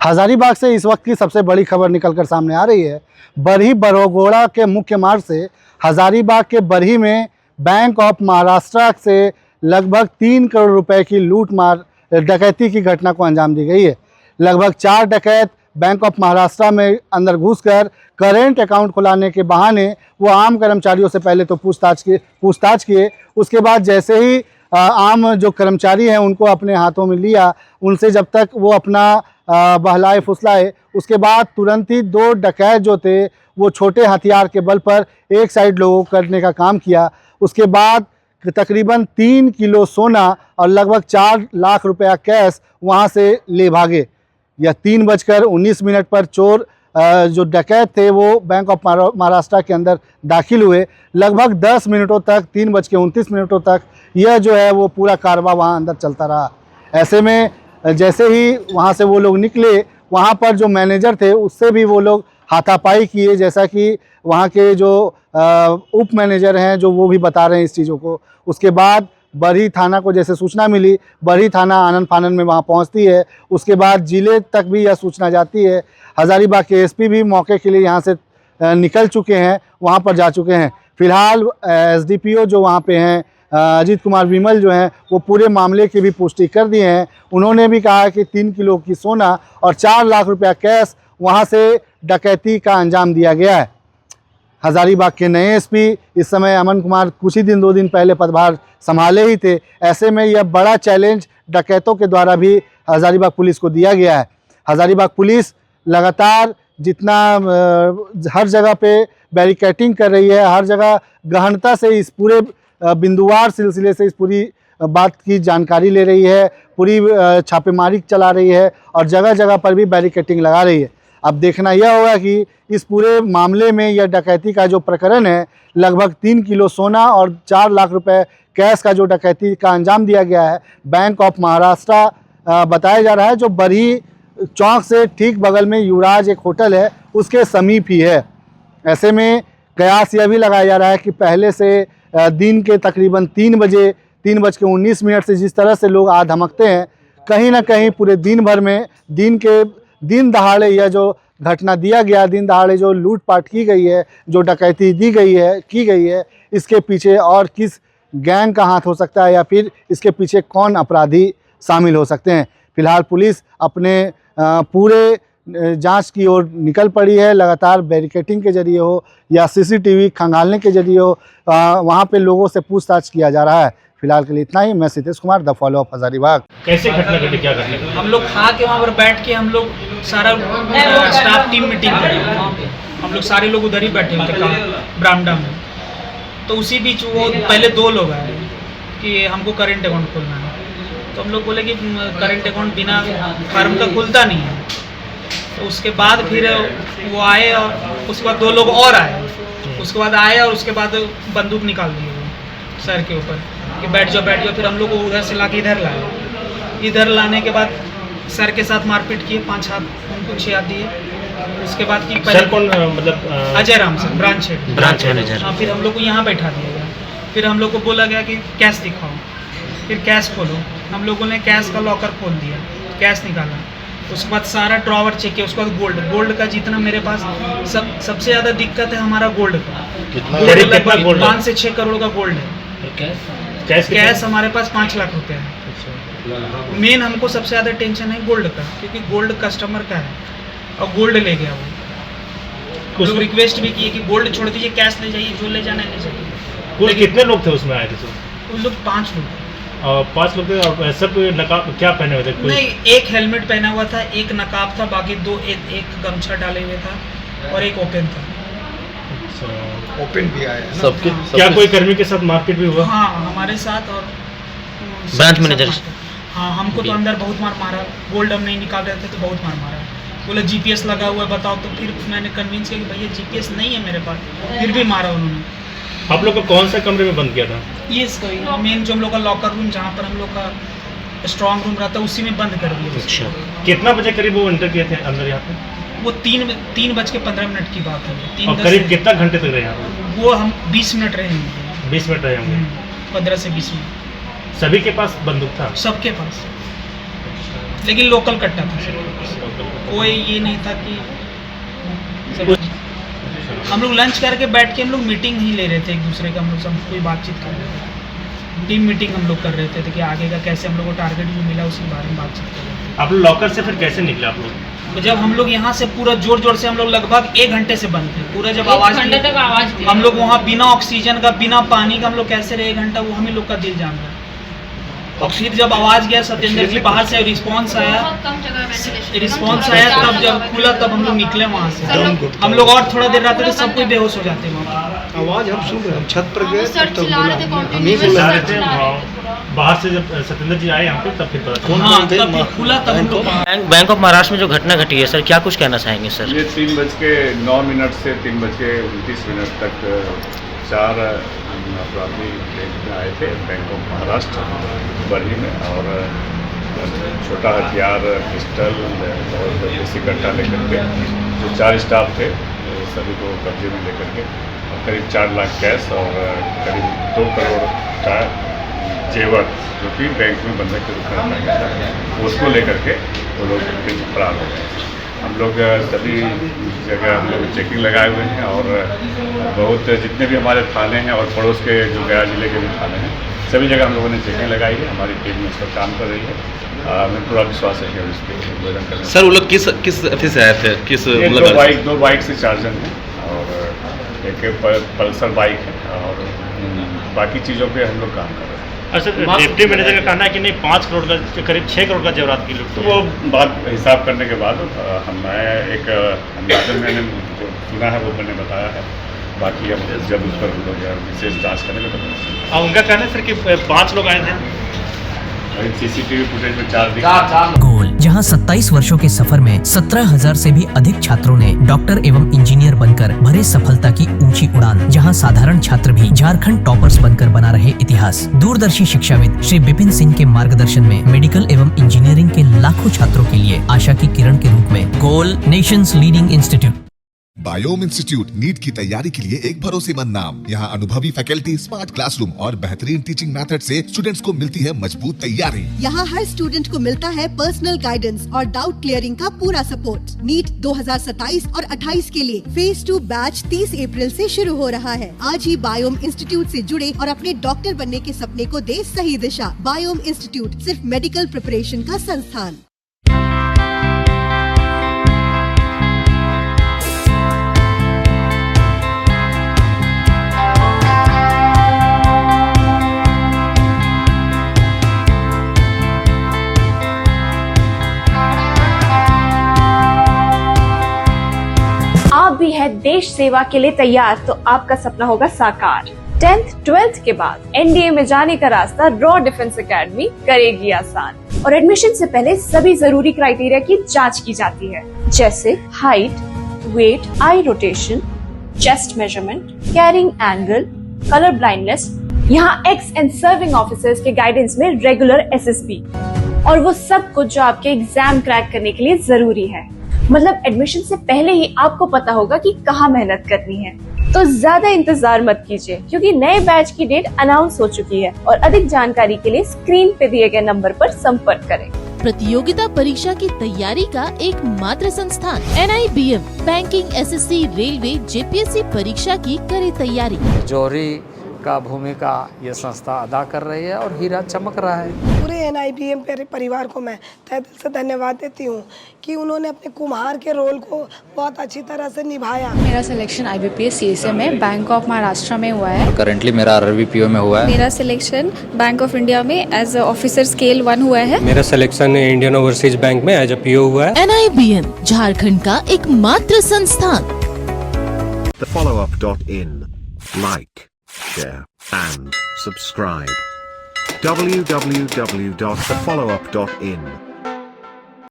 हजारीबाग से इस वक्त की सबसे बड़ी खबर निकलकर सामने आ रही है। बरही बरगोड़ा के मुख्य मार्ग से हजारीबाग के बरही में बैंक ऑफ महाराष्ट्र से लगभग 3 करोड़ रुपए की लूटमार डकैती की घटना को अंजाम दी गई है। लगभग 4 डकैत बैंक ऑफ महाराष्ट्र में अंदर घुसकर करेंट अकाउंट खुलाने के बहाने वो आम कर्मचारियों से पहले तो पूछताछ किए। उसके बाद जैसे ही आम जो कर्मचारी हैं उनको अपने हाथों में लिया, उनसे जब तक वो अपना बहलाए फुसलाए, उसके बाद तुरंत ही 2 डकैत जो थे वो छोटे हथियार के बल पर एक साइड लोगों को करने का काम किया। उसके बाद तकरीबन 3 किलो सोना और लगभग 4 लाख रुपया कैश वहां से ले भागे। यह 3:19 पर चोर जो डकैत थे वो बैंक ऑफ महाराष्ट्र के अंदर दाखिल हुए। लगभग 10 मिनटों तक 3:29 तक यह जो है वो पूरा कारवा वहाँ अंदर चलता रहा। ऐसे में जैसे ही वहाँ से वो लोग निकले, वहाँ पर जो मैनेजर थे उससे भी वो लोग हाथापाई किए, जैसा कि वहाँ के जो उप मैनेजर हैं जो वो भी बता रहे हैं इस चीज़ों को। उसके बाद बरही थाना को जैसे सूचना मिली, बरही थाना आनन फानन में वहाँ पहुँचती है। उसके बाद जिले तक भी यह सूचना जाती है। हजारीबाग के एसपी भी मौके के लिए यहाँ से निकल चुके हैं, वहाँ पर जा चुके हैं। फिलहाल एसडीपीओ जो वहाँ पे हैं अजीत कुमार विमल जो हैं वो पूरे मामले की भी पुष्टि कर दिए हैं। उन्होंने भी कहा कि 3 किलो की सोना और 4 लाख रुपया कैश वहाँ से डकैती का अंजाम दिया गया है। हजारीबाग के नए एसपी इस समय अमन कुमार कुछ ही दिन 2 दिन पहले पदभार संभाले ही थे। ऐसे में यह बड़ा चैलेंज डकैतों के द्वारा भी हजारीबाग पुलिस को दिया गया है। हजारीबाग पुलिस लगातार जितना हर जगह पे बैरिकेटिंग कर रही है, हर जगह गहनता से इस पूरे बिंदुवार सिलसिले से इस पूरी बात की जानकारी ले रही है, पूरी छापेमारी चला रही है और जगह जगह पर भी बैरिकेटिंग लगा रही है। अब देखना यह होगा कि इस पूरे मामले में यह डकैती का जो प्रकरण है, लगभग 3 किलो सोना और 4 लाख रुपए कैश का जो डकैती का अंजाम दिया गया है, बैंक ऑफ महाराष्ट्र बताया जा रहा है, जो बरही चौक से ठीक बगल में युवराज एक होटल है उसके समीप ही है। ऐसे में कयास यह भी लगाया जा रहा है कि पहले से दिन के तकरीबन 3:19 से जिस तरह से लोग आ धमकते हैं, कहीं ना कहीं पूरे दिन भर में दिन दहाड़े यह जो घटना दिया गया, दिन दहाड़े जो लूटपाट की गई है, जो डकैती की गई है, इसके पीछे और किस गैंग का हाथ हो सकता है या फिर इसके पीछे कौन अपराधी शामिल हो सकते हैं। फिलहाल पुलिस अपने पूरे जांच की ओर निकल पड़ी है। लगातार बैरिकेटिंग के जरिए हो या सीसीटीवी खंगालने के जरिए हो, वहाँ पे लोगों से पूछताछ किया जा रहा है। फिलहाल के लिए इतना ही। मैं Sitesh Kumar, the follow up Hazaribagh. कैसे घटना घटी, क्या घटना? हम लोग खा के वहाँ पर बैठ के हम लोग सारा स्टाफ टीम मीटिंग करी। हम लोग सारे लोग उधर ही बैठे हुए थे बरामदा में। तो उसी बीच वो पहले 2 लोग आए कि हमको करेंट अकाउंट खोलना है। तो हम लोग बोले कि करेंट अकाउंट बिना फर्म का खुलता नहीं है। तो उसके बाद फिर वो आए और उसके बाद 2 लोग और आए। उसके बाद आए और उसके बाद बंदूक निकाल दिए वो सर के ऊपर कि बैठ जाओ। फिर हम लोग को उधर से ला के इधर लाए। इधर लाने के बाद सर के साथ मारपीट किए, 5 हाथ उनको 6 हाथ दिए। उसके बाद की सर कौन, मतलब Ajay Ram sir, branch manager. हाँ, फिर हम लोग को यहाँ बैठा दिया गया। फिर हम लोग को बोला गया कि कैश दिखाओ, फिर कैश खोलो। हम लोगों ने कैश का लॉकर खोल दिया, कैश निकाला। उसके बाद सारा ड्रॉवर चेक किया। उसके बाद गोल्ड का जितना मेरे पास सबसे ज़्यादा दिक्कत है हमारा गोल्ड का। लगभग 5 से 6 करोड़ का गोल्ड है। कैश हमारे पास 5 लाख रुपए है। मेन हमको सबसे ज़्यादा टेंशन है गोल्ड का, क्योंकि गोल्ड कस्टमर का है और गोल्ड ले गया वो। लोग रिक्वेस्ट भी किए कि गोल्ड छोड़ दीजिए, कैश ले जाइए, जो ले जाना ले जाइए। कुल कितने लोग थे उसमें आए थे? उन लोग 5 लोग थे। 5 लोग थे और सब नकाब क्या पहने हुए थे? नहीं, एक हेलमेट पहना हुआ था, एक नकाब था, बाकी 2 एक गमछा डाले हुए था और एक ओपन था। ओपन भी आया सबके। क्या कोई कर्मी के साथ मारपीट भी हुआ? हाँ, हमारे साथ और ब्रांच मैनेजर। हाँ, हमको तो अंदर बहुत मार मारा। गोल्ड हम नहीं निकाल रहे थे तो बहुत मार मारा। बोला जीपीएस लगा हुआ है, बताओ। तो फिर मैंने कन्विंस किया कि भैया जीपीएस नहीं है मेरे पास, फिर भी मारा उन्होंने। आप लोग को कौन सा कमरे में बंद किया था? ये मेन जो हम लोग का लॉकर रूम, जहाँ पर हम लोग का स्ट्रॉन्ग रूम रहता है, उसी में बंद कर दिया। अच्छा, कितना बजे करीब वो एंटर किए थे अंदर यहाँ पे? वो 3:15 की बात है। और करीब कितना घंटे तक रहे यहाँ पे? वो हम 20 मिनट रहे होंगे। 20 मिनट रहे होंगे। 15 से 20 मिनट। सभी के पास बंदूक था? सबके पास, लेकिन लोकल कट्टा था। कोई ये नहीं था कि हम लोग लंच करके बैठ के हम लोग मीटिंग ही ले रहे थे एक दूसरे का, हम लोग सब कोई बातचीत कर रहे थे, टीम मीटिंग हम लोग कर रहे थे कि आगे का कैसे हम लोग को टारगेट जो मिला उसके बारे में बातचीत कर रहे थे। आप लोग लॉकर से फिर कैसे निकले आप लोग? तो जब हम लोग यहाँ से पूरा जोर जोर से हम लोग लगभग 1 घंटे से बंद थे, पूरा जब आवाज़ हम लोग वहाँ बिना ऑक्सीजन का बिना पानी का हम लोग कैसे रहे 1 घंटा, वो हम ही लोग का दिल जान रहा है। और फिर जब आवाज़ गया सत्येंद्र जी बाहर से रिस्पांस आया तब जब खुला तब हम लोग निकले वहाँ से। हम लोग और थोड़ा देर रहते तो सब कोई बेहोश हो जाते वहाँ। आवाज हम सुन रहे, हम छत पर गए सर तब चिल्ला रहे थे, हम ही चिल्ला बोला रहे थे, बाहर से जब सत्येंद्र जी आए यहाँ पे तब फिर पता चला। हाँ तब फिर खुला तब हम लोग बैंक ऑफ महाराष्ट्र में जो घटना घटी है सर, क्या कुछ कहना चाहेंगे सर? ये 3:09 से 3:29 तक 4 अपराधी बैंक में आए थे, बैंक ऑफ महाराष्ट्र बरही में, और छोटा हथियार पिस्टल और देसी कट्टा लेकर के जो 4 स्टाफ थे सभी को कब्जे में लेकर के करीब 4 लाख कैश और करीब 2 करोड़ का जेवर जो कि बैंक में बंधक के रूप में रखा गया था, उसको लेकर के वो लोग फिर फरार हो गए। हम लोग सभी जगह हम लोग चेकिंग लगाए हुए हैं और बहुत जितने भी हमारे थाने हैं और पड़ोस के जो गया जिले के भी थाने हैं सभी जगह हम लोगों ने चेकिंग लगाई है। हमारी टीम इस पर काम कर रही है। हमें पूरा विश्वास है कि हम इसको उद्भेदन करेंगे। सर वो लोग किस ऑफिस से आए थे? किस दो बाइक से 4 जन हैं और एक पल्सर बाइक है और बाकी चीज़ों पे हम लोग काम कर रहे हैं। अच्छा, डिप्टी मैनेजर का कहना है कि नहीं 5 करोड़ का करीब 6 करोड़ का जेवरात की लूट। तो वो बात हिसाब करने के बाद एक अंदाजन मैंने जो सुना है वो मैंने बताया है, बाकी अब जब उस पर हम लोग विशेष जाँच करेंगे तो पता। और उनका कहना है सर कि 5 लोग आए थे, CCTV फुटेज में 4 दिख। गोल, जहां 27 वर्षों के सफर में 17,000 से भी अधिक छात्रों ने डॉक्टर एवं इंजीनियर बनकर भरे सफलता की ऊंची उड़ान, जहां साधारण छात्र भी झारखंड टॉपर्स बनकर बना रहे इतिहास। दूरदर्शी शिक्षाविद श्री विपिन सिंह के मार्गदर्शन में मेडिकल एवं इंजीनियरिंग के लाखों छात्रों के लिए आशा की किरण के रूप में goal, nation's leading institute. Biome institute NEET की तैयारी के लिए एक भरोसेमंद नाम। यहाँ अनुभवी फैकल्टी, स्मार्ट क्लासरूम और बेहतरीन टीचिंग मेथड से स्टूडेंट्स को मिलती है मजबूत तैयारी। यहाँ हर स्टूडेंट को मिलता है पर्सनल गाइडेंस और डाउट क्लियरिंग का पूरा सपोर्ट। नीट 2027 और 28 के लिए फेज 2 बैच 30 अप्रैल से शुरू हो रहा है। आज ही बायोम इंस्टीट्यूट से जुड़े और अपने डॉक्टर बनने के सपने को दे सही दिशा। बायोम इंस्टीट्यूट सिर्फ मेडिकल प्रिपरेशन का संस्थान। आप भी है देश सेवा के लिए तैयार तो आपका सपना होगा साकार। 10th 12th के बाद एनडीए में जाने का रास्ता रॉ डिफेंस एकेडमी करेगी आसान। और एडमिशन से पहले सभी जरूरी क्राइटेरिया की जांच की जाती है, जैसे height, weight, eye rotation, chest measurement, carrying angle, colour blindness. यहाँ एक्स एंड सर्विंग ऑफिसर्स के गाइडेंस में रेगुलर एसएसबी और वो सब कुछ जो आपके एग्जाम क्रैक करने के लिए जरूरी है। मतलब एडमिशन से पहले ही आपको पता होगा कि कहाँ मेहनत करनी है। तो ज्यादा इंतजार मत कीजिए क्योंकि नए बैच की डेट अनाउंस हो चुकी है और अधिक जानकारी के लिए स्क्रीन पे दिए गए नंबर पर संपर्क करें। प्रतियोगिता परीक्षा की तैयारी का एकमात्र संस्थान NIBM banking, SSC, railway, JPSC परीक्षा की करे तैयारी। जौहरी का भूमिका ये संस्था अदा कर रही है और हीरा चमक रहा है। पूरे NIBM परिवार को मैं तहे दिल से धन्यवाद देती हूँ कि उन्होंने अपने कुम्हार के रोल को बहुत अच्छी तरह से निभाया। मेरा सिलेक्शन IBPS CSA में बैंक ऑफ महाराष्ट्र में हुआ है। करेंटली मेरा RRBPO में हुआ है। मेरा सिलेक्शन बैंक ऑफ इंडिया में एज ऑफिसर स्केल 1 हुआ है। मेरा सिलेक्शन इंडियन ओवरसीज बैंक में एज PO हुआ है। NIBM झारखंड का एकमात्र संस्थान। thefollowup.in Like, share and subscribe. www.thefollowup.in